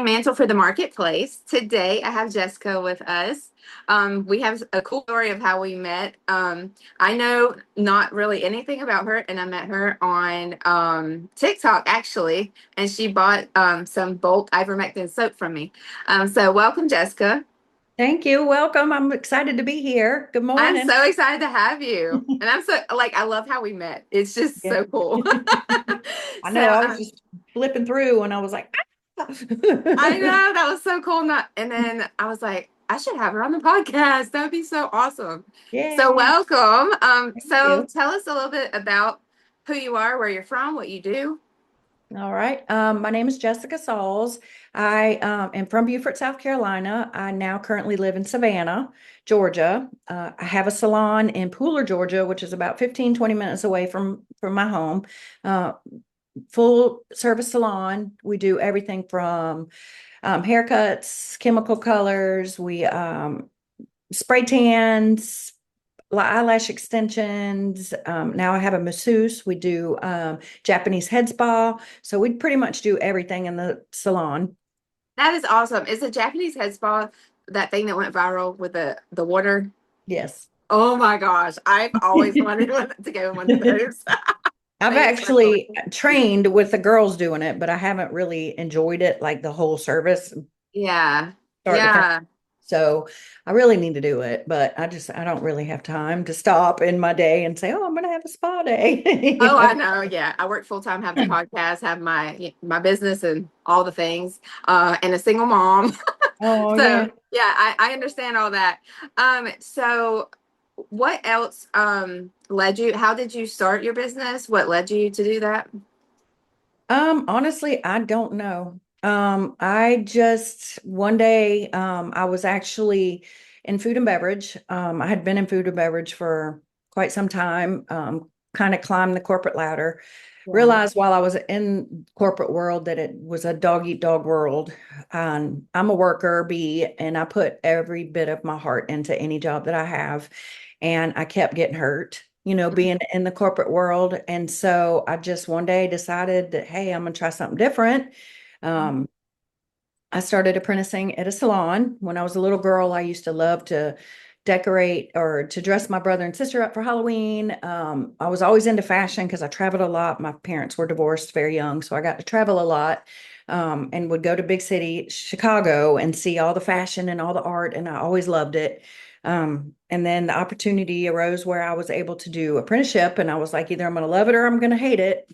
Mantle for the Marketplace. Today I have Jessica with us. We have a cool story of how we met. I know not really anything about her, and I met her on TikTok actually, and she bought some bulk ivermectin soap from me. So welcome, Jessica. Thank you. Welcome. I'm excited to be here. Good I'm morning. so excited to have you, and I'm so I love how we met. It's just Yeah. so cool. I So know. I was just flipping through and I was like, ah. I know that was so cool. Not, and then I was like, I should have her on the podcast. That would be so awesome. So Yay. welcome. Thank So you. tell us a little bit about who you are, where you're from, what you do. All right. My name is Jessica Sauls. I am from Beaufort, South Carolina. I now currently live in Savannah, Georgia. I have a salon in Pooler, Georgia, which is about 15-20 minutes away from my home. Uh, Full service salon. We do everything from haircuts, chemical colors. We spray tans, eyelash extensions. Now I have a masseuse. We do Japanese head spa. So we pretty much do everything in the salon. That is awesome. Is a Japanese head spa that thing that went viral with the water? Yes. Oh my gosh, I've always wanted to go in one of those. I've They look really actually cool. trained with the girls doing it, but I haven't really enjoyed it like the whole service, Yeah, start to finish. yeah. So I really need to do it, but I don't really have time to stop in my day and say, oh, I'm going to have a spa day. Oh, I know. Yeah, I work full time, have the podcast, have my business, and all the things, and a single mom. Oh, yeah. So yeah, I understand all that. So what else led you? How did you start your business? What led you to do that? Honestly, I don't know. I just one day, I was actually in food and beverage. I had been in food and beverage for quite some time, kind of climbed the corporate ladder. Yeah. Realized while I was in corporate world that it was a dog eat dog world. I'm a worker bee, and I put every bit of my heart into any job that I have, and I kept getting hurt, being in the corporate world. And so I just one day decided that, hey, I'm going to try something different. Um, I started apprenticing at a salon. When I was a little girl, I used to love to decorate or to dress my brother and sister up for Halloween. I was always into fashion because I traveled a lot. My parents were divorced very young, so I got to travel a lot. And would go to big city Chicago and see all the fashion and all the art, and I always loved it. And then the opportunity arose where I was able to do apprenticeship, and I was like, either I'm going to love it or I'm going to hate it.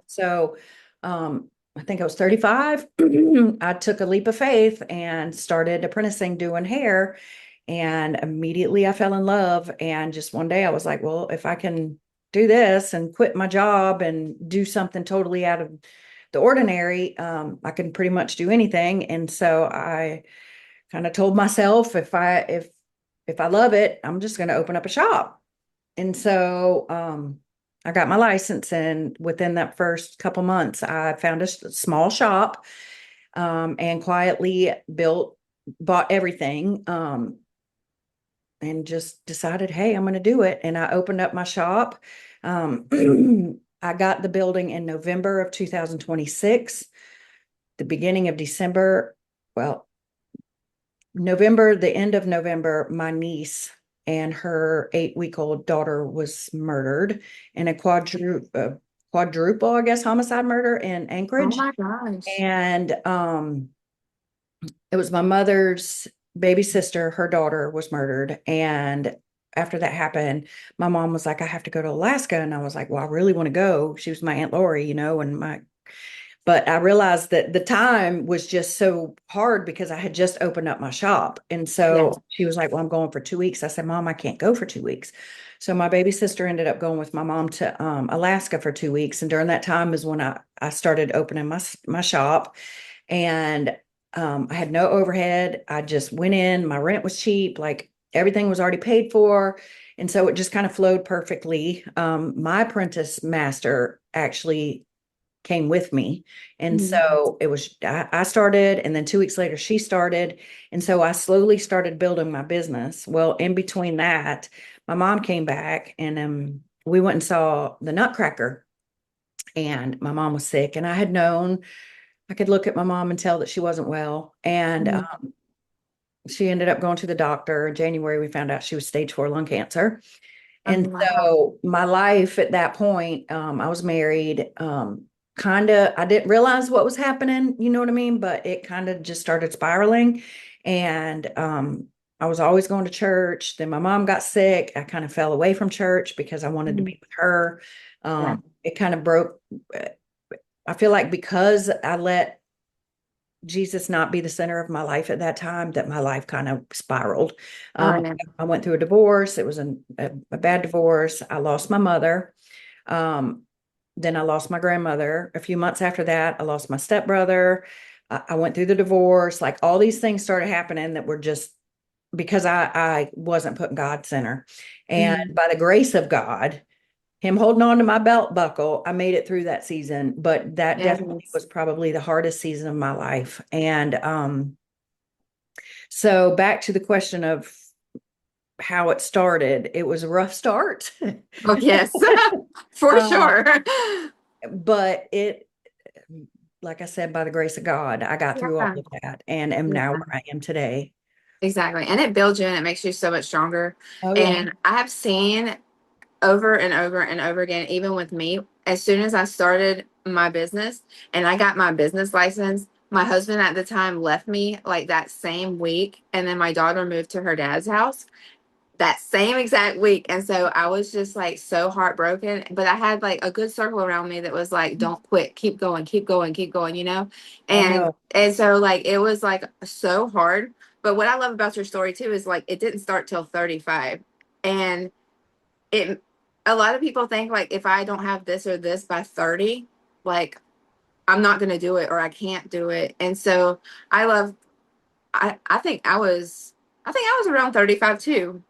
So I think I was 35. I took a leap of faith and started apprenticing doing hair. And immediately I fell in love. And just one day I was like, well, if I can do this and quit my job and do something totally out of the ordinary, I can pretty much do anything. And so I kind of told myself, if I love it, I'm just going to open up a shop. And so I got my license, and within that first couple months, I found a small shop, and quietly bought everything, and just decided, hey, I'm going to do it. And I opened up my shop. Um, I got the building in November of 2026, the beginning of December. Well, November, the end of November, my niece and her 8-week-old daughter was murdered in a quadruple, I guess, homicide murder in Oh Anchorage. my gosh. And it was my mother's baby sister, her daughter was murdered. And after that happened, my mom was like, I have to go to Alaska. And I was like, well, I really want to go. She was my Aunt Lori, and but I realized that the time was just so hard because I had just opened up my shop. And Yeah. so she was like, well, I'm going for 2 weeks. I said, Mom, I can't go for 2 weeks. So my baby sister ended up going with my mom to Alaska for 2 weeks. And during that time is when I started opening my shop. And I had no overhead. I just went in, my rent was cheap, like everything was already paid for. And so it just kind of flowed perfectly. My apprentice master actually came with me. And Mhm. so I started, and then 2 weeks later, she started. And so I slowly started building my business. Well, in between that, my mom came back, and we went and saw the Nutcracker, and my mom was sick. And I had known I could look at my mom and tell that she wasn't well. And Mhm. she ended up going to the doctor. In January, we found out she was stage 4 lung cancer. Oh, And wow. so my life at that point, I was married. Kind of, I didn't realize what was happening, you know what I mean? But it kind of just started spiraling. And I was always going to church. Then my mom got sick. I kind of fell away from church because I wanted to Mhm. be with her. Yeah. It kind of broke. I feel like because I let Jesus not be the center of my life at that time, that my life kind of spiraled. Oh, Um, yeah. I went through a divorce. It was a bad divorce. I lost my mother. Um, then I lost my grandmother. A few months after that, I lost my stepbrother. I went through the divorce. Like all these things started happening that were just because I wasn't putting God center. And Mhm. by the grace of God, him holding on to my belt buckle, I made it through that season. But that definitely Yes. was probably the hardest season of my life. And so back to the question of how it started, it was a rough start. Oh, yes. For uh, sure. but it, like I said, by the grace of God, I got through all Yeah. of that and am now Yeah. where I am today. Exactly. And it builds you and it makes you so much stronger. Oh, yeah. And I have seen over and over and over again, even with me, as soon as I started my business and I got my business license, my husband at the time left me like that same week. And then my daughter moved to her dad's house that same exact week. And so I was just like so heartbroken. But I had like a good circle around me that was like, don't quit, keep going, keep going, keep going, you know? I And know. and so like it was like so hard. But what I love about your story too is like it didn't start till 35. And it a lot of people think like if I don't have this or this by 30, like I'm not gonna do it or I can't do it. And so I love I think I was around 35 too.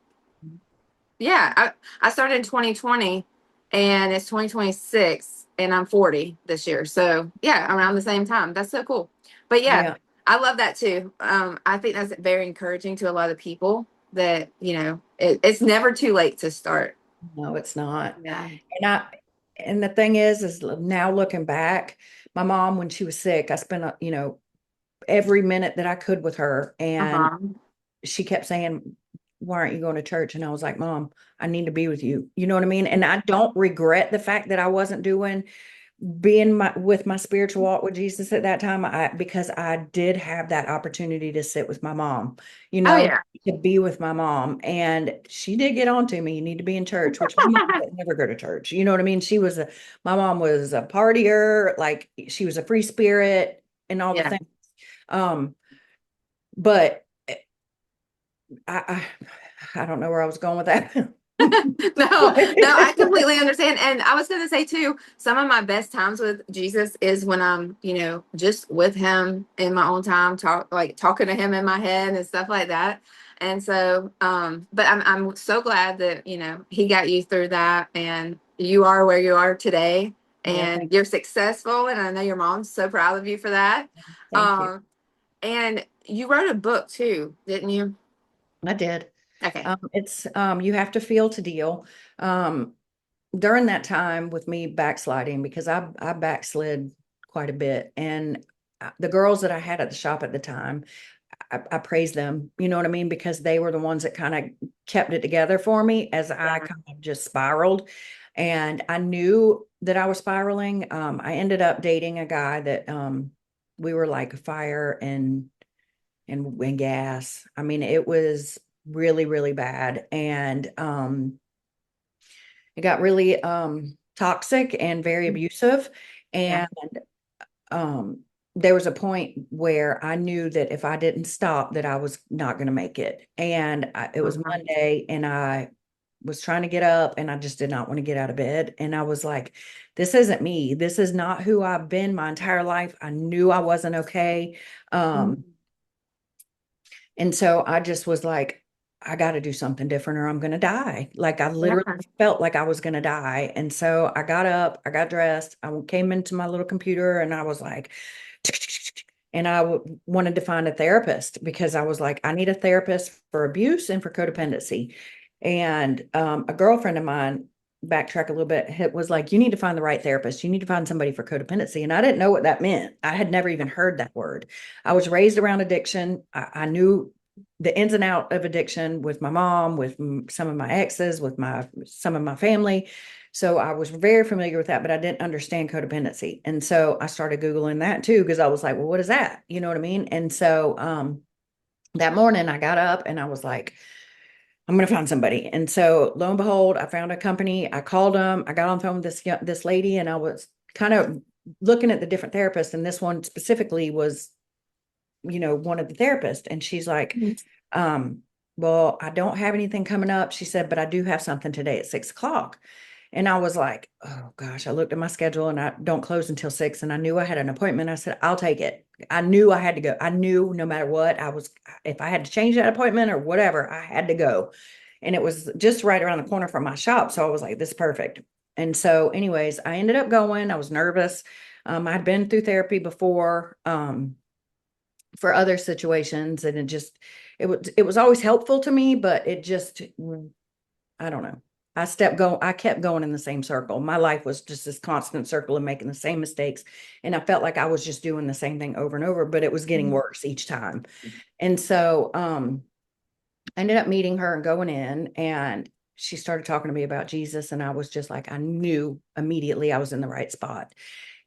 Yeah, I started in 2020 and it's 2026 and I'm 40 this year. So, yeah, around the same time. That's so cool. But yeah, Yeah. I love that too. I think that's very encouraging to a lot of people that, it's never too late to start. No, it's not. Yeah. And and the thing is now looking back, my mom, when she was sick, I spent, every minute that I could with her. And Uh-huh. she kept saying, why aren't you going to church? And I was like, Mom, I need to be with you. You know what I mean? And I don't regret the fact that I wasn't doing being with my spiritual walk with Jesus at that time, because I did have that opportunity to sit with my mom, you Oh, know, yeah. to be with my mom. And she did get on to me, you need to be in church, which my mom would never go to church. You know what I mean? My mom was a partier, like she was a free spirit and all the Yeah. things. Um, but I, I don't know where I was going with that. No, no, I completely understand. And I was going to say too, some of my best times with Jesus is when I'm, just with him in my own time, talking to him in my head and stuff like that. And so, but I'm so glad that, he got you through that and you are where you are today Yeah, and you're successful. And I know your mom's so proud of you for that. thank you. Um, and you wrote a book too, didn't you? I did. Okay. It's you have to feel to deal. Um, During that time with me backsliding, because I backslid quite a bit, and the girls that I had at the shop at the time, I praise them. You know what I mean? Because they were the ones that kind of kept it together for me as I Yeah. kind of just spiraled, and I knew that I was spiraling. I ended up dating a guy that we were like fire and gas. I mean, it was really, really bad. And it got really toxic and very abusive. Yeah. And um there was a point where I knew that if I didn't stop, that I was not going to make it. And it was Monday, and I was trying to get up, and I just did not want to get out of bed. And I was like, this isn't me. This is not who I've been my entire life. I knew I wasn't okay. Um, Mhm. And so I just was like, I got to do something different or I'm going to die. Like I Yeah. literally felt like I was going to die. And so I got up, I got dressed, I came into my little computer, and I was like, and wanted to find a therapist because I was like, I need a therapist for abuse and for codependency. And a girlfriend of mine backtrack a little bit. It was like, you need to find the right therapist. You need to find somebody for codependency. And I didn't know what that meant. I had never even heard that word. I was raised around addiction. I knew the ins and out of addiction with my mom, with some of my exes, with some of my family. So I was very familiar with that, but I didn't understand codependency. And so I started Googling that too, because I was like, well, what is that? You know what I mean? And so that morning I got up and I was like, I'm going to find somebody. And so lo and behold, I found a company. I called them. I got on the phone with this lady, and I was kind of looking at the different therapists. And this one specifically was, one of the therapists. And she's like, um, well, I don't have anything coming up. She said, but I do have something today at 6 o'clock. And I was like, oh gosh, I looked at my schedule and I don't close until 6. And I knew I had an appointment. I said, I'll take it. I knew I had to go. I knew no matter what, if I had to change that appointment or whatever, I had to go. And it was just right around the corner from my shop. So I was like, this is perfect. And so, anyways, I ended up going. I was nervous. I'd been through therapy before for other situations, and it was always helpful to me, but it just, I don't know. I kept going in the same circle. My life was just this constant circle of making the same mistakes. And I felt like I was just doing the same thing over and over, but it was getting worse each time. And so I ended up meeting her and going in, and she started talking to me about Jesus. And I was just like, I knew immediately I was in the right spot.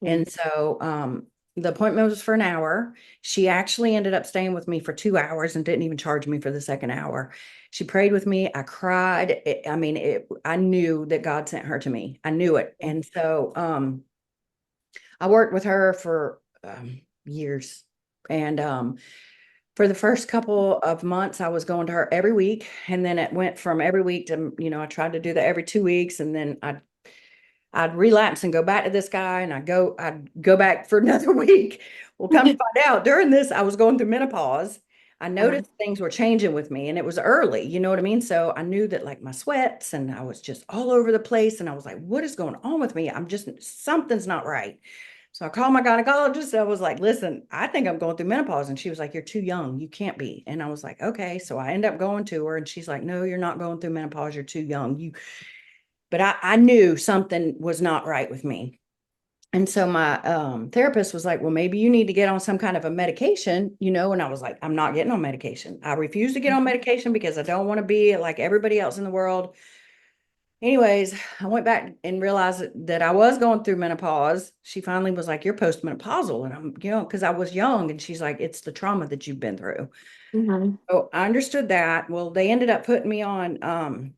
And so the appointment was for an hour. She actually ended up staying with me for 2 hours and didn't even charge me for the second hour. She prayed with me. I cried. I knew that God sent her to me. I knew it. And so I worked with her for years. And for the first couple of months, I was going to her every week. And then it went from every week to, I tried to do that every 2 weeks. And then I'd relapse and go back to this guy, and I'd go back for another week. Well, come to find out, during this, I was going through menopause. I noticed things were changing with me, and it was early, you know what I mean? So I knew that, like, my sweats, and I was just all over the place. And I was like, what is going on with me? Something's not right. So I called my gynecologist. I was like, listen, I think I'm going through menopause. And she was like, you're too young. You can't be. And I was like, okay. So I end up going to her, and she's like, no, you're not going through menopause. You're too young. But I knew something was not right with me. And so my therapist was like, well, maybe you need to get on some kind of a medication, and I was like, I'm not getting on medication. I refuse to get on medication because I don't want to be like everybody else in the world. Anyways, I went back and realized that I was going through menopause. She finally was like, you're postmenopausal. And I'm, because I was young. And she's like, it's the trauma that you've been through. Mhm. So I understood that. Well, they ended up putting me on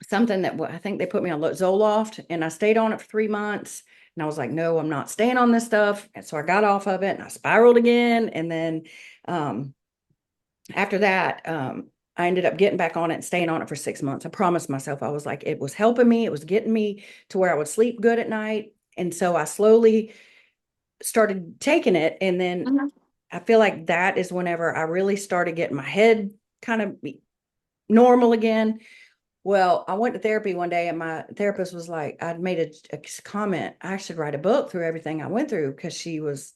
something that I think they put me on Zoloft, and I stayed on it for 3 months. And I was like, no, I'm not staying on this stuff. And so I got off of it, and I spiraled again. And then um, after that, I ended up getting back on it and staying on it for 6 months. I promised myself, I was like, it was helping me. It was getting me to where I would sleep good at night. And so I slowly started taking it. And then Mhm. I feel like that is whenever I really started getting my head kind of normal again. Well, I went to therapy one day, and my therapist was like, I'd made a comment, I should write a book through everything I went through, because she was,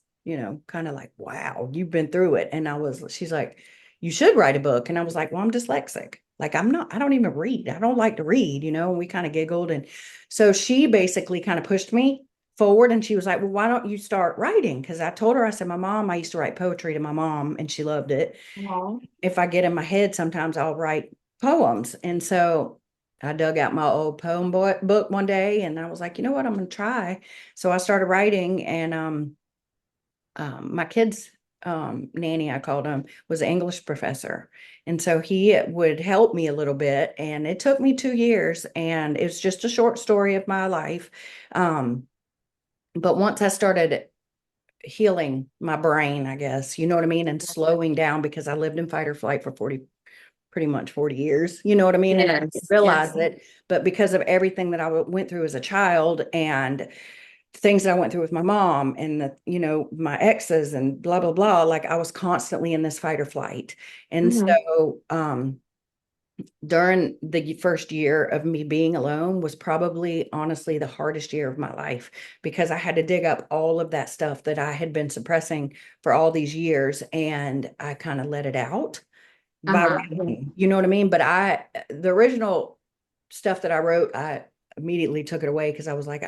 kind of like, wow, you've been through it. And she's like, you should write a book. And I was like, well, I'm dyslexic. Like, I don't even read. I don't like to read, and we kind of giggled. And so she basically kind of pushed me forward, and she was like, well, why don't you start writing? Because I told her, I said, I used to write poetry to my mom, and she loved it. Aw. If I get in my head, sometimes I'll write poems. And so I dug out my old book one day, and I was like, you know what, I'm going to try. So I started writing, and my kid's nanny, I called him, was an English professor. And so he would help me a little bit. And it took me 2 years, and it's just a short story of my life. Um, but once I started healing my brain, I guess, you know what I mean, and slowing down, because I lived in fight or flight for pretty much 40 years, you know what I mean? And I didn't Yes. realize Yes. it, but because of everything that I went through as a child, and things that I went through with my mom, and my exes, and blah, blah, blah, like, I was constantly in this fight or flight. And Mhm. so, during the first year of me being alone was probably honestly the hardest year of my life, because I had to dig up all of that stuff that I had been suppressing for all these years, and I kind of let it out by Uh-huh. writing, you know what I mean? But the original stuff that I wrote, immediately took it away because I was like,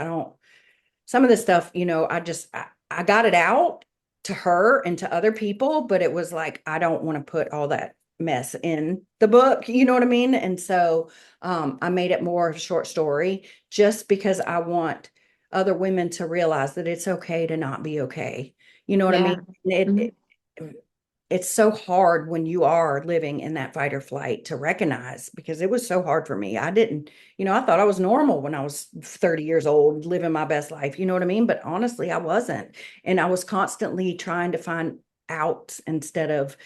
some of this stuff, I got it out to her and to other people, but it was like, I don't want to put all that mess in the book, you know what I mean? And so I made it more of a short story just because I want other women to realize that it's okay to not be okay. You know what I Yeah. mean? It's so hard when you are living in that fight or flight to recognize because it was so hard for me. I didn't, I thought I was normal when I was 30 years old, living my best life. You know what I mean? But honestly, I wasn't. And I was constantly trying to find out instead of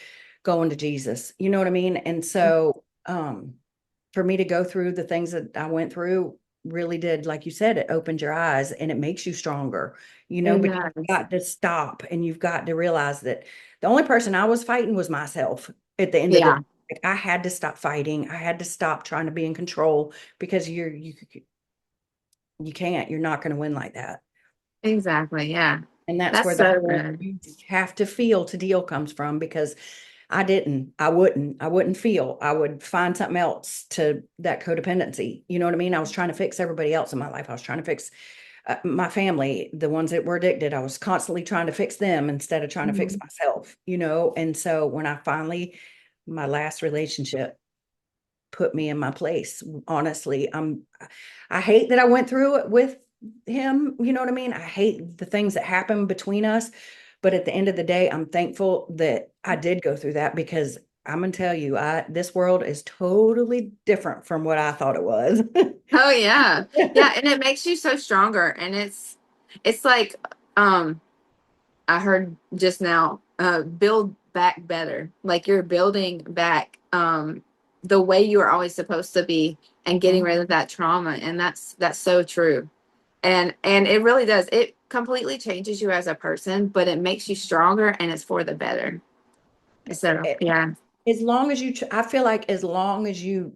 going to Jesus. You know what I mean? And so for me to go through the things that I went through really did, like you said, it opened your eyes and it makes you stronger, It but you've does. got to stop and you've got to realize that the only person I was fighting was myself at the end of the day. Yeah, Like, I had to stop fighting. I had to stop trying to be in control because you can't, you're not going to win like that. exactly. Yeah. And that's That's where the so whole good. you have to feel to deal comes from because I wouldn't feel. I would find something else to that codependency. You know what I mean? I was trying to fix everybody else in my life. I was trying to fix my family, the ones that were addicted. I was constantly trying to fix them instead of trying to fix Mhm. myself, And so when I finally, my last relationship put me in my place, honestly, I hate that I went through it with him. You know what I mean? I hate the things that happened between us. But at the end of the day, I'm thankful that I did go through that because I'm gonna tell you, this world is totally different from what I thought it was. Oh yeah. Yeah, and it makes you so stronger. And it's like um I heard just now, build back better. Like you're building back the way you were always supposed to be and getting rid of that trauma. And that's so true. And it really does. It completely changes you as a person, but it makes you stronger and it's for the better. So yeah. As long as I feel like as long as you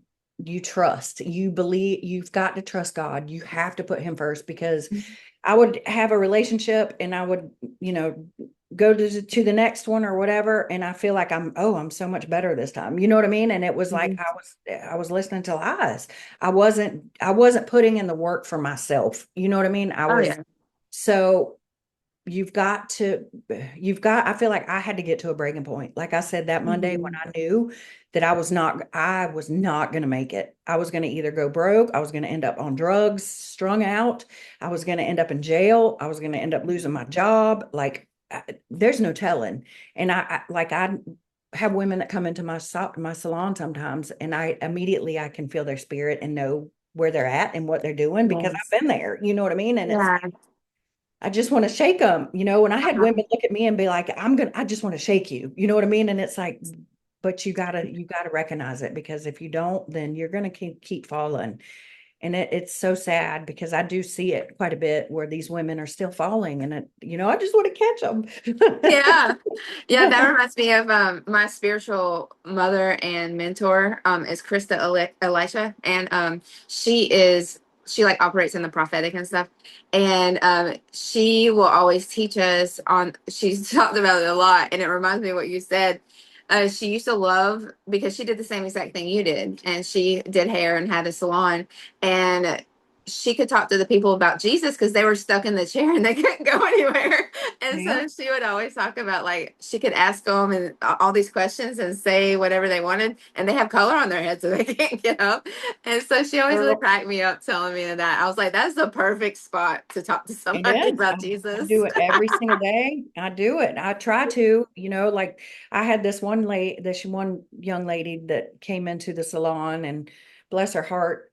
trust, you believe, you've got to trust God. You have to put him first because I would have a relationship and I would, you know, go to the next one or whatever. And I feel like I'm so much better this time. You know what I mean? And it was like Mhm. I was listening to lies. I wasn't putting in the work for myself. You know what I mean? Oh yeah. So you've got to I feel like I had to get to a breaking point. Like I said, that Monday when Mhm. I knew that I was not going to make it. I was going to either go broke, I was going to end up on drugs, strung out, I was going to end up in jail, I was going to end up losing my job. Like there's no telling. And I have women that come into my salon sometimes and I can feel their spirit and know where they're at and what they're doing because Yes. I've been there. You know what I mean? And it's Yeah. I just want to shake them, when I had Uh-huh. women look at me and be like, I just want to shake you. You know what I mean? And it's like, but you gotta recognize it because if you don't, then you're gonna keep falling. And it's so sad because I do see it quite a bit where these women are still falling and I just want to catch Yeah. Yeah, that them. reminds me of my spiritual mother and mentor is Krista Elisha, and she like operates in the prophetic and stuff, and she will always teach us on. She's talked about it a lot, and it reminds me of what you said. She used to love because she did the same exact thing you did, and she did hair and had a salon, and she could talk to the people about Jesus because they were stuck in the chair and they couldn't go anywhere. And Yeah. so she would always talk about like she could ask them and all these questions and say whatever they wanted, and they have color on their head so they can't get up. And so she always really Girl, cracked me up telling me that. I was like, that's the perfect spot to talk to it somebody is. about I Jesus. do it every single day. I do it. I try to, like I had this one young lady that came into the salon and bless her heart.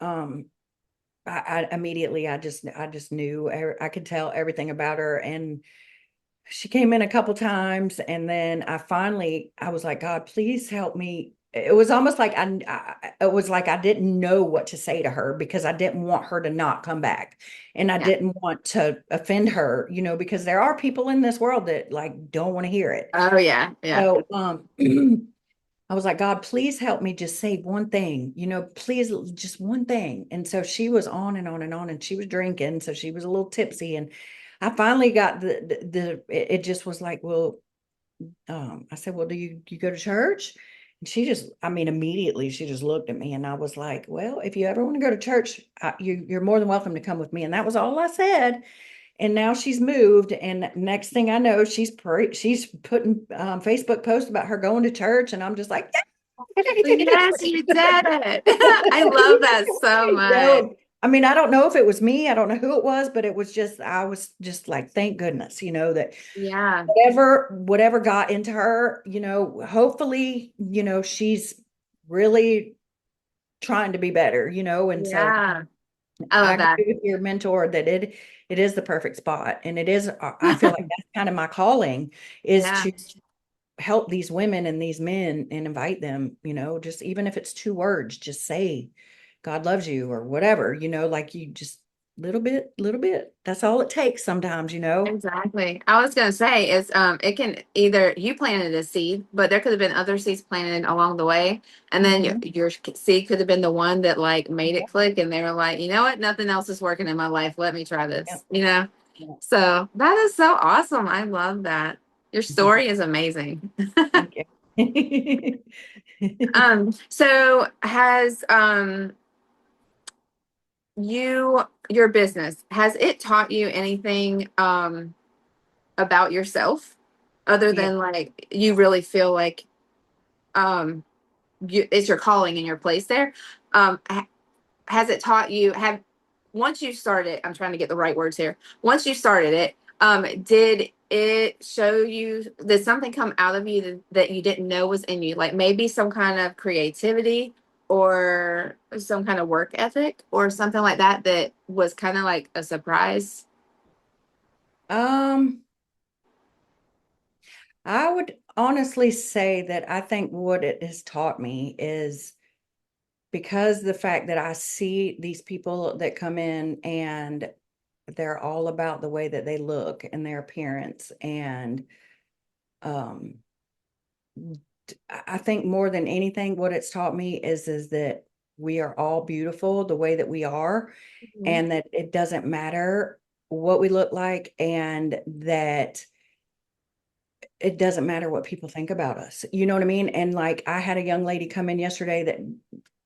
I immediately, I just knew, I could tell everything about her. And she came in a couple times and then I was like, God, please help me. It was almost like it was like I didn't know what to say to her because I didn't want her to not come back and I Yeah. didn't want to offend her, because there are people in this world that like don't want to hear it. Oh yeah. Yeah. So I was like, God, please help me just say one thing, please just one thing. And so she was on and on and on, and she was drinking. So she was a little tipsy. And I finally got it just was like, well, I said, well, do you go to church? She just, I mean, immediately she just looked at me and I was like, well, if you ever want to go to church, you're more than welcome to come with me. And that was all I said. And now she's moved. And next thing I know, she's putting Facebook posts about her going to church. And I'm just like, Yes, you did. I love that so much. no, I mean, I don't know if it was me. I don't know who it was, but it was just, I was just like, thank goodness, that Yeah, whatever got into her, hopefully, she's really trying to be better, and so yeah. I I love that. agree with your mentor that it is the perfect spot. And it is, I feel like that's kind of my calling, is Yeah, to help these women and these men and invite them, just even if it's 2 words, just say God loves you or whatever, like you just little bit. That's all it takes sometimes. exactly. I was gonna say is it can either you planted a seed, but there could have been other seeds planted along the way, and then Mhm. your seed could have been the one that like made it click, and they were like, you know what, nothing else is working in my life. Let me try Yep. this. You know. Yep. So that is so awesome. I love that. Your story is amazing. Thank you. So has your business, has it taught you anything about yourself other Yeah. than like you really feel like um it's your calling in your place there? Has it taught you have once you started, I'm trying to get the right words here. Once you started it, did it show you, did something come out of you that you didn't know was in you? Like maybe some kind of creativity or some kind of work ethic or something like that that was kind of like a surprise? Um, I would honestly say that I think what it has taught me is because the fact that I see these people that come in and they're all about the way that they look and their appearance. And um, I think more than anything, what it's taught me is that we are all beautiful the way that we are, Mhm. and that it doesn't matter what we look like, and that it doesn't matter what people think about us. You know what I mean? And like I had a young lady come in yesterday that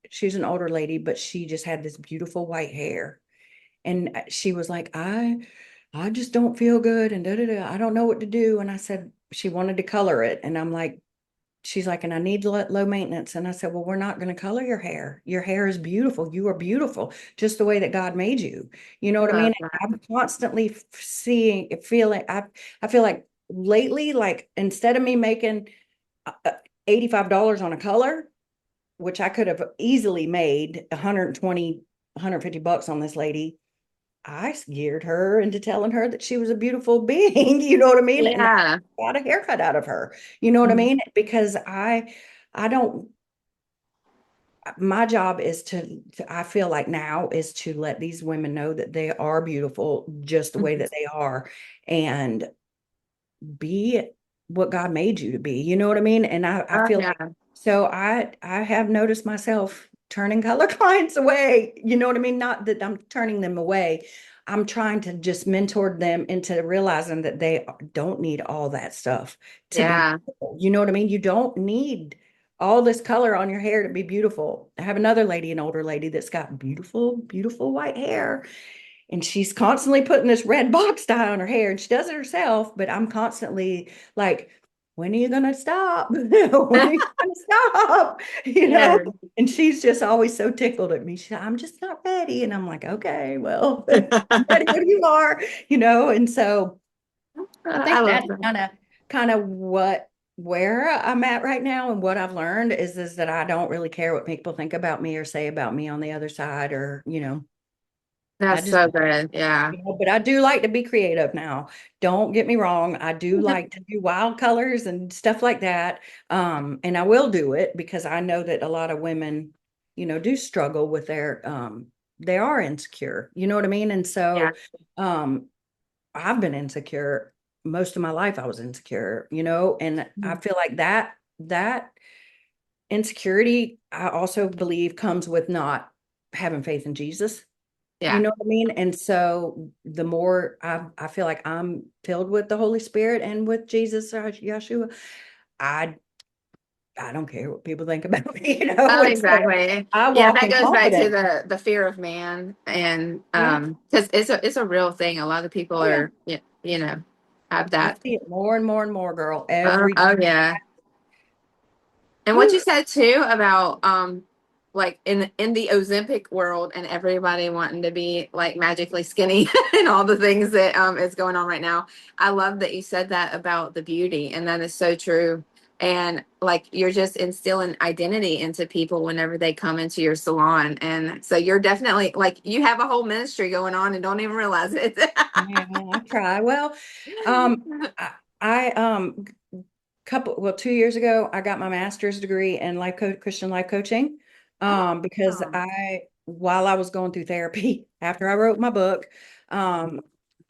she's an older lady, but she just had this beautiful white hair. And she was like, I just don't feel good and da da da. I don't know what to do. And I said, she wanted to color it. And I'm like, she's like, and I need low maintenance. And I said, well, we're not going to color your hair. Your hair is beautiful. You are beautiful, just the way that God made you. You know I what I mean? love that. I'm constantly seeing, feeling, I feel like lately, like instead of me making $85 on a color, which I could have easily made 120, 150 bucks on this lady, I geared her into telling her that she was a beautiful being, you know what I mean? And I Yeah. got a haircut out of her, you know what I Mhm. mean? Because I don't, my job is I feel like now is to let these women know that they are beautiful just the way Mhm. that they are, and be what God made you to be. You know what I mean? And I Oh feel yeah. like, so I have noticed myself turning color clients away. You know what I mean? Not that I'm turning them away. I'm trying to just mentor them into realizing that they don't need all that stuff to be Yeah. beautiful. You know what I mean? You don't need all this color on your hair to be beautiful. I have another lady, an older lady that's got beautiful, beautiful white hair, and she's constantly putting this red box dye on her hair, and she does it herself, but I'm constantly like, when are you gonna stop? When are you gonna stop? Yeah. And she's just always so tickled at me. She's like, I'm just not ready. And I'm like, okay, well, I'm ready when you are. And so I I think love that's that. kind of where I'm at right now, and what I've learned is that I don't really care what people think about me or say about me on the other side, or I That's just so good. Yeah. but I do like to be creative now. Don't get me wrong. I do like to do wild colors and stuff like that. And I will do it because I know that a lot of women, do struggle with they are insecure. You know what I mean? And Yeah. so, I've been insecure most of my life. I was insecure, and I Mhm. feel like that insecurity, I also believe, comes with not having faith in Jesus. You Yeah. know what I mean? And so the more I feel like I'm filled with the Holy Spirit and with Jesus or Yeshua, I I don't care what people think about me, Oh, and so exactly. I Yeah, walk that in goes back to confidence. the fear of man, and Yeah. because it's a real thing. A lot of people Oh yeah. are you know have I that. see it more and more and more, girl, every day. Oh yeah. And what you Whew. said too about like in the Ozempic world and everybody wanting to be like magically skinny and all the things that is going on right now. I love that you said that about the beauty, and that is so true. And like you're just instilling identity into people whenever they come into your salon. And so you're definitely like you have a whole ministry going on and don't even realize it. Yeah, I try. Well, I, I couple well 2 years ago I got my master's degree in Christian life coaching, because Oh. I while I was going through therapy after I wrote my book, um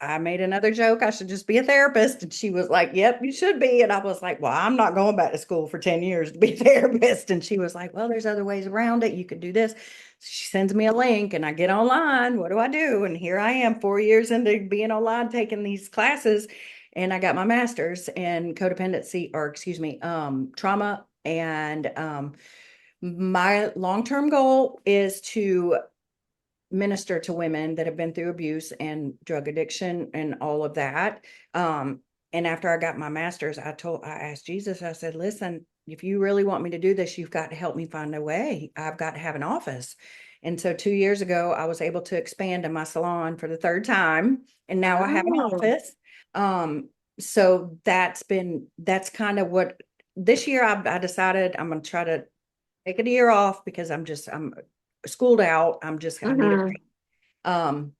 I made another joke I should just be a therapist, and she was like, yep, you should be. And I was like, well, I'm not going back to school for 10 years to be a therapist. And she was like, well, there's other ways around it, you could do this. She sends me a link and I get online. What do I do? And here I am 4 years into being online taking these classes, and I got my master's in codependency, or excuse me, trauma. And my long-term goal is to minister to women that have been through abuse and drug addiction and all of that. And after I got my master's, I asked Jesus, I said, listen, if you really want me to do this, you've got to help me find a way. I've got to have an office. And so 2 years ago, I was able to expand in my salon for the third time. And now I have an Oh. office. Um, so that's kind of what this year I decided I'm going to try to take a year off because I'm schooled out. I need a Hmm. break. Um,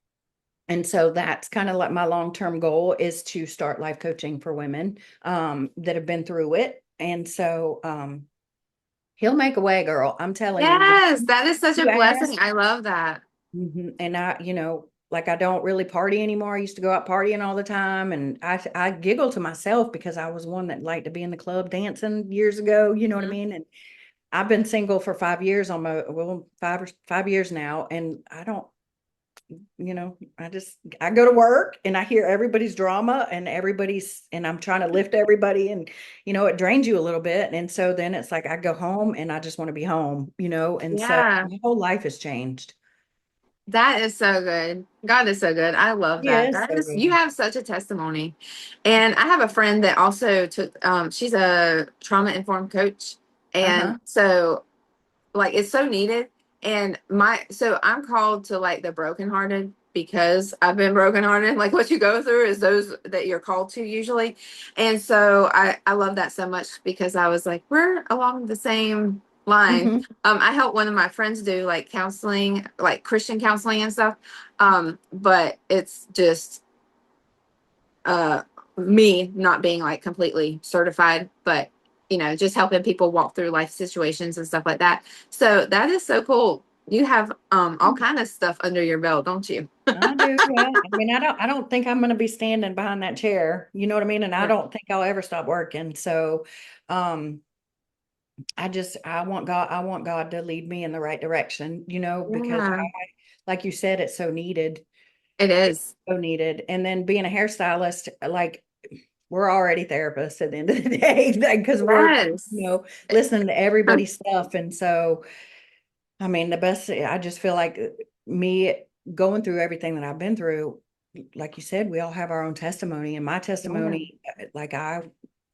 and so that's kind of like my long-term goal is to start life coaching for women that have been through it. And so he'll make a way, girl. I'm telling you, the Yes, that is such a you blessing. asked. I love that. And like I don't really party anymore. I used to go out partying all the time, and I giggle to myself because I was one that liked to be in the club dancing years ago. You know what I Mhm. mean? And I've been single for 5 years, almost, well, 5 years now, and I don't, I go to work and I hear everybody's drama and I'm trying to lift everybody, and it drains you a little bit. And so then it's like I go home and I just want to be home, and so Yeah, my whole life has changed. that is so good. God is so good. I love Yeah, that. it's That so is, you good. have such a testimony. And I have a friend that also took, she's a trauma informed coach. And Uh-huh. so like it's so needed. And so I'm called to like the brokenhearted because I've been brokenhearted. Like what you go through is those that you're called to usually. And so I love that so much because I was like, we're along the same line. Hmm. I helped one of my friends do like counseling, like Christian counseling and stuff. But it's just uh me not being like completely certified, but just helping people walk through life situations and stuff like that. So that is so cool. You have all kind of stuff under your belt, don't you? I do. Yeah. I mean, I don't think I'm going to be standing behind that chair. You know what I mean? And I Yeah. don't think I'll ever stop working. So, um, I want God to lead me in the right direction, because Yeah, like you said, it's so needed. it It's is. so needed. And then being a hairstylist, like we're already therapists at the end of the day, because we're, Yes. listening to everybody's stuff. And so, I mean, I just feel like me going through everything that I've been through, like you said, we all have our own testimony. And my Yeah. testimony, like I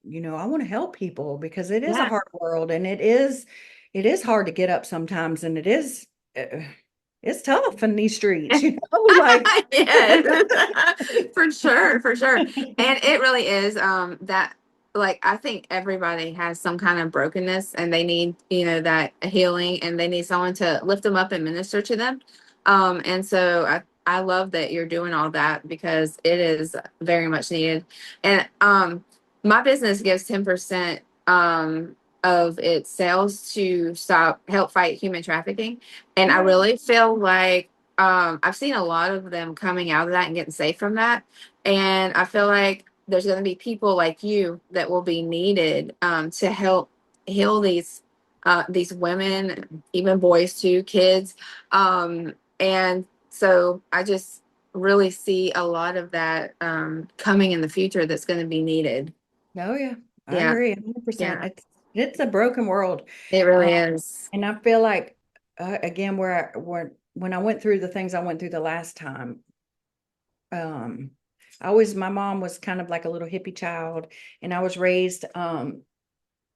want to help people because it is a Yeah. hard world, and it is hard to get up sometimes, and uh, it's tough in these streets, like. Yes. For sure, for sure. And it really is that like I think everybody has some kind of brokenness and they need, that healing and they need someone to lift them up and minister to them. And so I love that you're doing all that because it is very much needed. And my business gives 10% of its sales to help fight human trafficking. And I Yeah. really feel like I've seen a lot of them coming out of that and getting safe from that. And I feel like there's going to be people like you that will be needed to help heal these women, even boys too, kids. And so I just really see a lot of that coming in the future that's going to be needed. Oh yeah, I Yeah, agree 100%. yeah. It's a broken world. It Um, really is. and I feel like, again, when I went through the things I went through the last time, um, my mom was kind of like a little hippie child, and I was raised,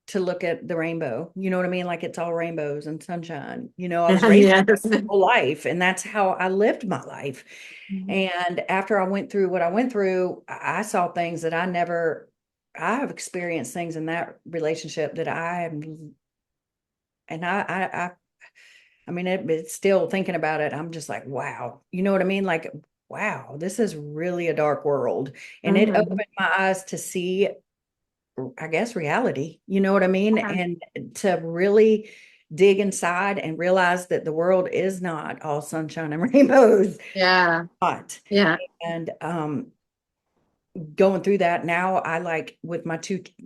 to look at the rainbow. You know what I mean? Like it's all rainbows and sunshine. I was raised Yes. my whole life, and that's how I lived my life. Mhm. And after I went through what I went through, I saw things that I have experienced things in that relationship that and I mean, it's still thinking about it. I'm just like, wow, you know what I mean? Like, wow, this is really a dark world. And it Mhm. opened my eyes to see, I guess, reality, you know what I mean? Yeah. And to really dig inside and realize that the world is not all sunshine and rainbows. Yeah. But, Yeah. and going through that now, I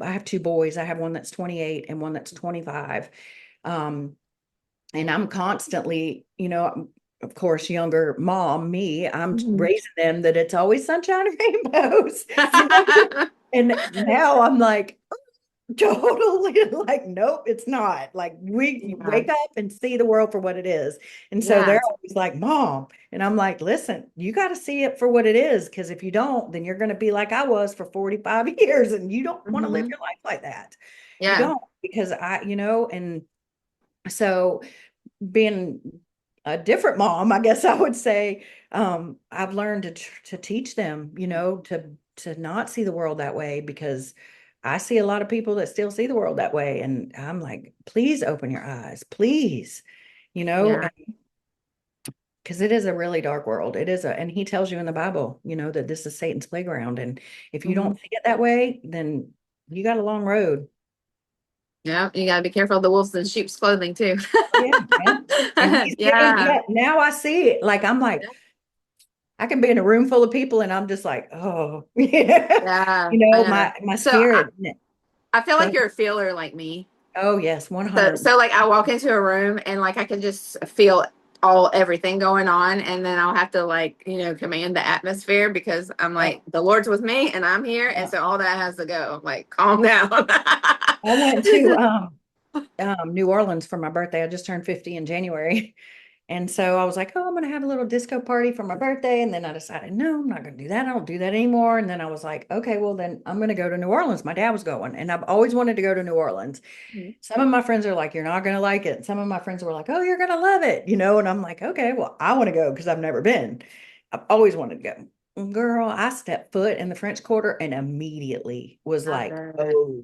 have two boys. I have one that's 28 and one that's 25. Um, and I'm constantly, of course, younger mom, me, I'm Mhm. raising them that it's always sunshine and rainbows, and now I'm like, totally like, nope, it's not. Like we Yeah. wake up and see the world for what it is. And so Yeah. they're always like, Mom. And I'm like, listen, you got to see it for what it is. Because if you don't, then you're going to be like I was for 45 years. And you don't want to live Mhm. your life like that. You Yeah. don't, because and so being a different mom, I guess I would say, I've learned to teach them, to not see the world that way, because I see a lot of people that still see the world that way, and I'm like, please open your eyes, please, Yeah. because it is a really dark world. And he tells you in the Bible, that this is Satan's playground, and if you Mhm. don't see it that way, then you got a long road. Yeah. You gotta be careful of the wolves in sheep's clothing too. Oh yeah, yeah. And he's giving, Yeah. yeah, now I see it. Like I'm like, I can be in a room full of people and I'm just like, oh, yeah. Yeah. I know. My So I, spirit. I feel Go like ahead. you're a feeler like me. Oh, yes, So 100. like I walk into a room and like I can just feel everything going on, and then I'll have to like, command the atmosphere because I'm Yep. like the Lord's with me and I'm here, and Yep. so all that has to go. I'm like, calm down. I went to New Orleans for my birthday. I just turned 50 in January. And so I was like, oh, I'm going to have a little disco party for my birthday. And then I decided, no, I'm not going to do that. I don't do that anymore. And then I was like, okay, well, then I'm going to go to New Orleans. My dad was going, and I've always wanted to go to New Orleans. Some of my friends are like, you're not going to like it. Some of my friends were like, oh, you're going to love it, and I'm like, okay, well, I want to go because I've never been. I've always wanted to go. Girl, I stepped foot in the French Quarter and immediately was I like, bet. oh,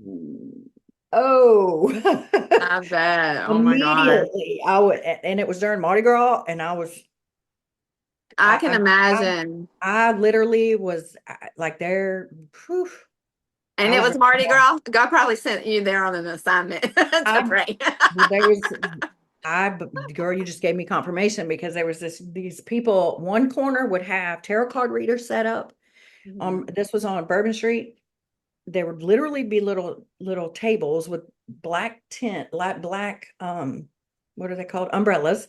oh. I bet. Oh my God. Immediately, and it was during Mardi Gras, and I was, I can I, imagine. I literally was like there. Whew, And I it was was ready to Mardi go. Gras. God probably sent you there on an assignment to I pray. there was girl, you just gave me confirmation, because there was these people. One corner would have tarot card readers set up. Mhm. This was on Bourbon Street. There would literally be little tables with black tent, like black, what are they called? Umbrellas.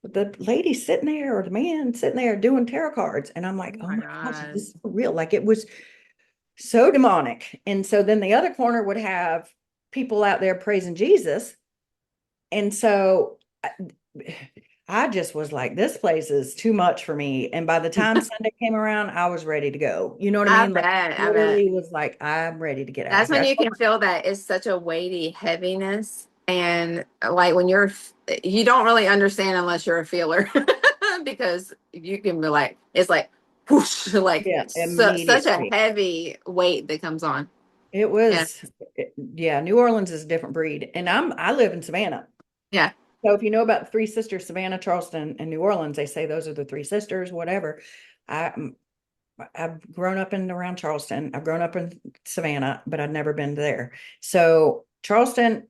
With the lady sitting there, or the man sitting there doing tarot cards. And I'm Oh like, oh my my gosh, is God. this for real? Like it was so demonic. And so then the other corner would have people out there praising Jesus. And so I just was like, this place is too much for me. And by the time Sunday came around, I was ready to go. You know what I I mean? Like, bet. I bet. literally was like, I'm ready to get out of That's when here. you can feel that it's such a weighty heaviness. And like when you don't really understand unless you're a feeler because you can be like, it's like, whoosh, like Yeah, such a immediately. heavy weight that comes on. It Yeah. was, yeah, New Orleans is a different breed. And I live in Savannah. Yeah. So if you know about the three sisters, Savannah, Charleston, and New Orleans, they say those are the three sisters, whatever. I, I've grown up in around Charleston. I've grown up in Savannah, but I've never been there. So Charleston,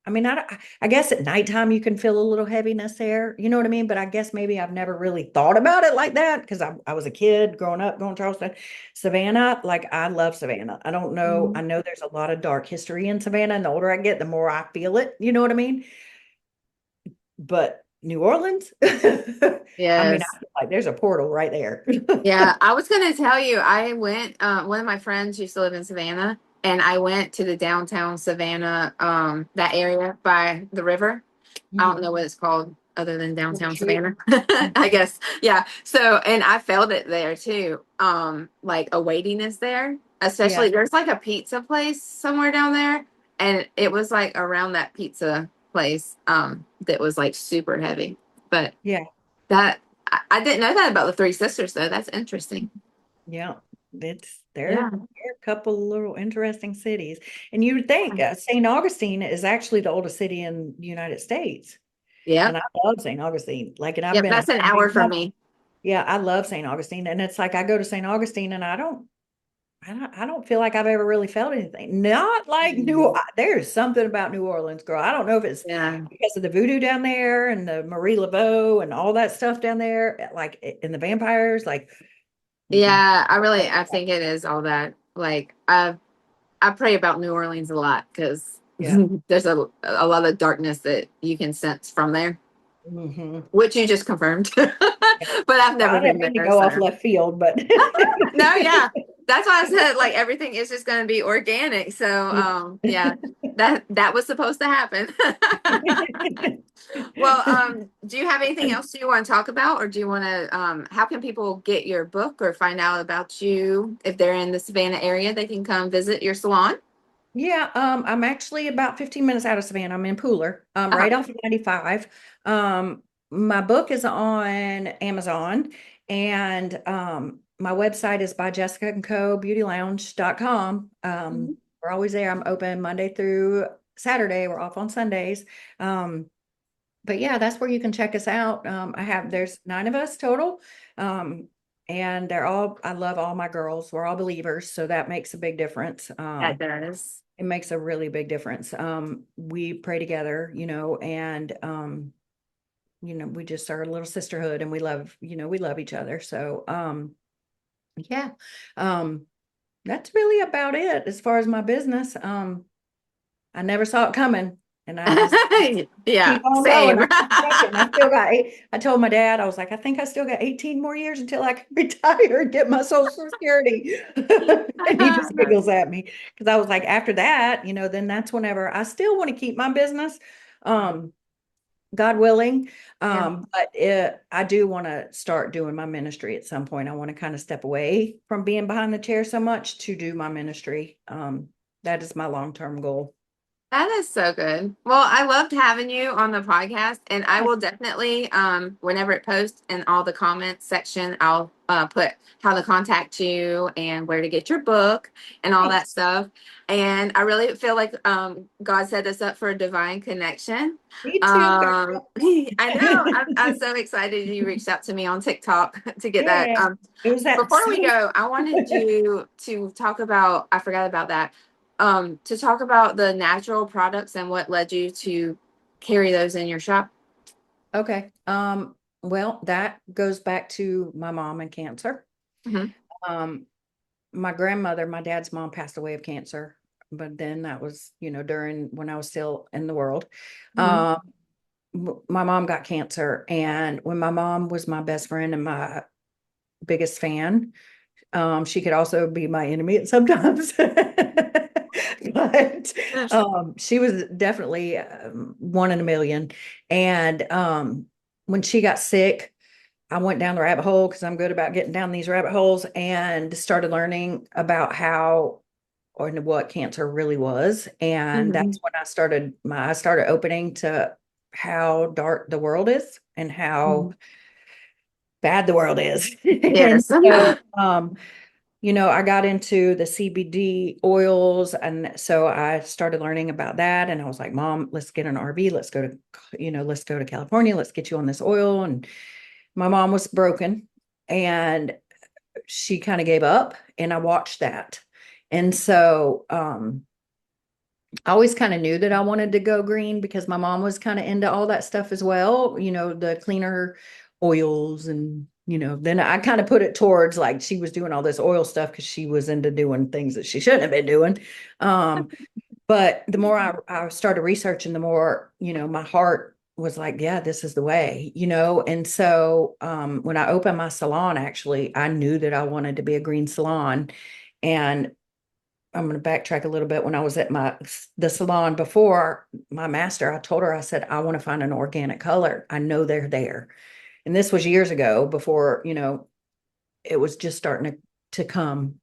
I mean, I guess at nighttime you can feel a little heaviness there. You know what I mean? But I guess maybe I've never really thought about it like that, because I was a kid growing up going to Charleston. Savannah, like I love Savannah. I don't know. Mhm. I know there's a lot of dark history in Savannah, and the older I get, the more I feel it. You know what I mean? But New Orleans, I mean, I Yes. feel like there's a portal right there. Yeah. I was going to tell you, I went, one of my friends used to live in Savannah. and I went to the downtown Savannah, that area by the river. I don't know what it's called other than downtown Street. Savannah. I guess. Yeah. So, and I felt it there too. Like a weightiness there, Yeah, especially there's like a pizza place somewhere down there. And it was like around that pizza place, that was like super heavy. But yeah, that, I didn't know that about the Three Sisters though. That's interesting. yeah. It's Yeah. they're a couple little interesting cities, and you would think St. Augustine is actually the oldest city in the United States, and Yep. I love St. Augustine. Like, and I've Yep. been a That's an hour from me. yeah, I love St. Augustine, and it's like I go to St. Augustine, and I don't feel like I've ever really felt anything. Not like Mhm. there's something about New Orleans, girl. I don't know if it's Yeah. because of the voodoo down there and the Marie Laveau and all that stuff down there, like in the vampires, like, mm-mm. Yeah. I think it is all that. Like, I pray about New Orleans a lot because Yeah. there's a lot of darkness that you can sense from there, Hmm. which you just confirmed. But I've Well, never I didn't been mean to there, go off so left field, but no, yeah, that's why I said like everything is just going to be organic. So, yeah. yeah, that was supposed to happen. Well, do you have anything else you want to talk about, or do you want to? How can people get your book or find out about you if they're in the Savannah area? They can come visit your salon. Yeah, I'm actually about 15 minutes out of Savannah. I'm in Pooler, Uh-huh. right off of 95. My book is on Amazon, and my website is by Jessica and Co. beautylounge.com. Mhm. We're always there. I'm open Monday through Saturday. We're off on Sundays. But yeah, that's where you can check us out. There's 9 of us total. Um, and I love all my girls. We're all believers, so that makes a big difference. That does. It makes a really big difference. We pray together, and we just are a little sisterhood, and we love each other. So yeah. Um, that's really about it as far as my business. I never saw it coming, and I just Yeah, keep on going. same. I keep trucking. I still got I told my dad, I was like, I think I still got 18 more years until I can retire and get my Social Security. And he just giggles at me because I was like, after that, then that's whenever I still want to keep my business. Um, God willing. Yeah. But I do want to start doing my ministry at some point. I want to kind of step away from being behind the chair so much to do my ministry. That is my long-term goal. That is so good. Well, I loved having you on the podcast, and I Yes. will definitely, whenever it posts in all the comments section, I'll put how to contact you and where to get your book and all Thanks. that stuff. And I really feel like God set us up for a divine connection. Me too, I know. girl. I'm so excited you reached out to me on TikTok to get that. Yeah. It was that Before we so go, I wanted you to talk about, I forgot about that, to talk about the natural products and what led you to carry those in your shop. okay. Well, that goes back to my mom and cancer. Hmm. Um, my grandmother, my dad's mom passed away of cancer, but then that was, during when I was still in the world. Hmm. Um, my mom got cancer, and when my mom was my best friend and my biggest fan, she could also be my enemy at sometimes. But she was definitely one in a million. And when she got sick, I went down the rabbit hole because I'm good about getting down these rabbit holes, and started learning about how or what cancer really was. And Hmm. that's when I started opening to how dark the world is and how bad the world is. And Yes. so I got into the CBD oils. And so I started learning about that. And I was like, Mom, let's get an RV. Let's go to California. Let's get you on this oil. And my mom was broken, and she kind of gave up, and I watched that. And so I always kind of knew that I wanted to go green because my mom was kind of into all that stuff as well, the cleaner oils. And, then I kind of put it towards like she was doing all this oil stuff because she was into doing things that she shouldn't have been doing. Um, but the more I started researching, the more, my heart was like, yeah, this is the way, And so when I opened my salon, actually, I knew that I wanted to be a green salon. And I'm going to backtrack a little bit. When I was at the salon before my master, I told her, I said, I want to find an organic color. I know they're there. And this was years ago before, it was just starting to come.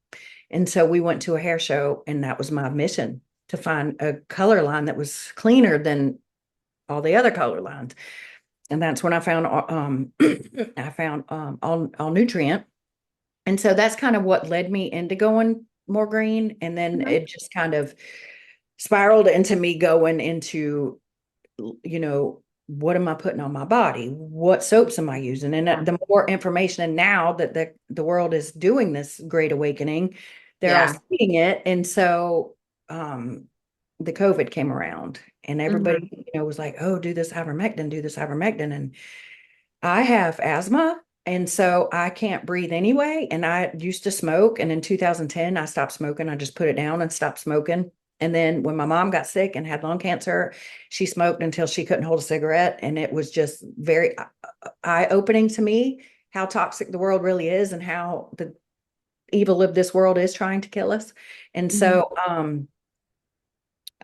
And so we went to a hair show, and that was my mission, to find a color line that was cleaner than all the other color lines. And that's when I found all nutrient. And so that's kind of what led me into going more green. And then Mhm. it just kind of spiraled into me going into, what am I putting on my body? What soaps am I using? And Yeah. the more information, and now that the world is doing this great awakening, they're all Yeah. seeing it. And so the COVID came around, and Hmm. everybody, was like, oh, do this ivermectin. And I have asthma, and so I can't breathe anyway. And I used to smoke. And in 2010, I stopped smoking. I just put it down and stopped smoking. And then when my mom got sick and had lung cancer, she smoked until she couldn't hold a cigarette. And it was just very eye-opening to me how toxic the world really is, and how the evil of this world is trying to kill us. And Hmm. so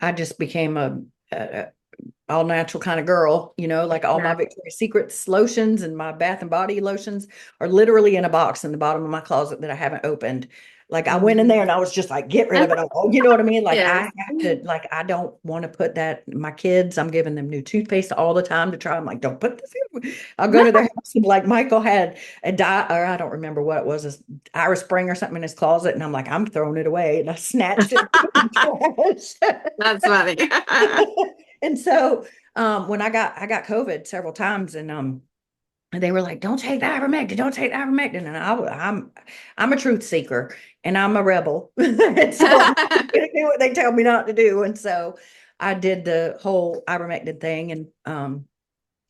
I just became a all natural kind of girl, like all my Yeah. Victoria's Secrets lotions and my Bath and Body lotions are literally in a box in the bottom of my closet that I haven't opened. Like I went in Hmm. there and I was just like, get rid of it all. You know what I mean? Like I Yes. have to, like, I don't want to put that, my kids, I'm giving them new toothpaste all the time to try. I'm like, don't put this in. I'll go to their house, and like Michael had a dye, or I don't remember what it was, this Irish Spring or something in his closet. And I'm like, I'm throwing it away. And I snatched it out of the trash. That's funny. And so when I got COVID several times, and they were like, don't take the ivermectin, don't take the ivermectin. And I'm a truth seeker, and I'm a rebel. And so I'm gonna do what they tell me not to do. And so I did the whole ivermectin thing. And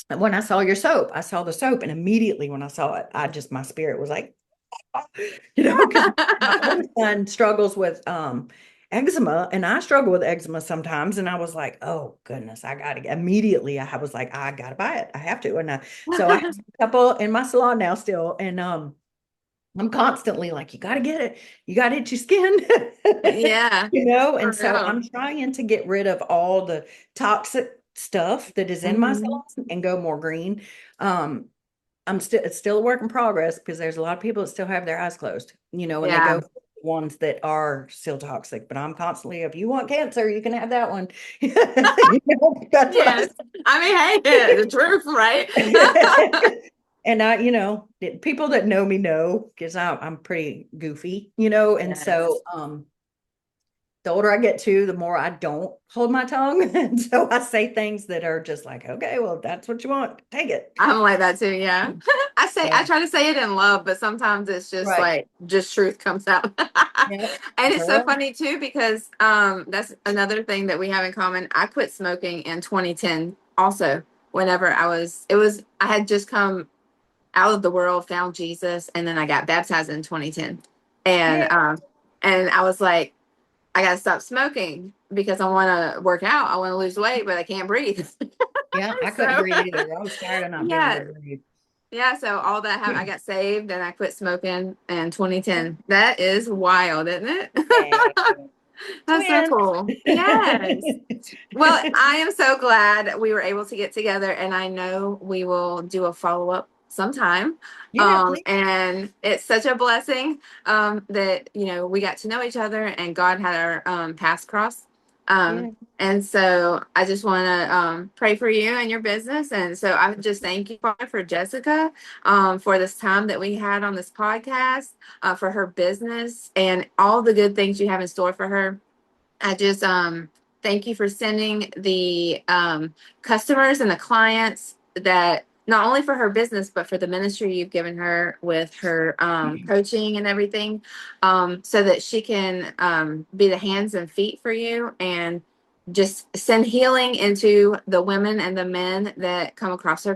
when I saw your soap, I saw the soap, and immediately when I saw it, my spirit was like, because my oldest son struggles with eczema, and I struggle with eczema sometimes. And I was like, oh goodness, I gotta immediately, I was like, I gotta buy it. I have to. And so I have a couple in my salon now still. And I'm constantly like, you gotta get it, you gotta itch your skin. Yeah, And for so real. I'm trying to get rid of all the toxic stuff that is in my Hmm. salon and go more green. Um, it's still a work in progress, because there's a lot of people that still have their eyes closed, and they Yeah. go for the ones that are still toxic. But I'm constantly, if you want cancer, you can have that one. That's what Yes. I mean, hey, the truth, right? I and people that know me know, because I'm pretty goofy, and Yes. so the older I get to, the more I don't hold my tongue. And so I say things that are just like, okay, well, if that's what you want, take it. I'm like that too, yeah. I So, try to say it in love, but sometimes it's just right. like just truth comes out. Yep. And it's so Girl. funny too because that's another thing that we have in common. I quit smoking in 2010 also. Whenever I had just come out of the world, found Jesus, and then I got baptized in 2010. Yeah. And I was like, I gotta stop smoking because I want to work out. I want to lose weight, but I can't breathe. Yeah, I couldn't So breathe either. I was tired of not being able yeah, to breathe. yeah. So all that happened. I got saved and I quit smoking in 2010. That is wild, isn't it? Hey, That's so twins. cool. Yes. Well, I am so glad we were able to get together, and I know we will do a follow up sometime. Yeah, please. And it's such a blessing that we got to know each other, and God had our paths cross. Um, Yeah. and so I just want to pray for you and your business, and so I just thank you, Father, for Jessica, for this time that we had on this podcast, for her business and all the good things you have in store for her. I just thank you for sending the customers and the clients that not only for her business but for the ministry you've given her with her coaching and everything, so that she can be the hands and feet for you and just send healing into the women and the men that come across her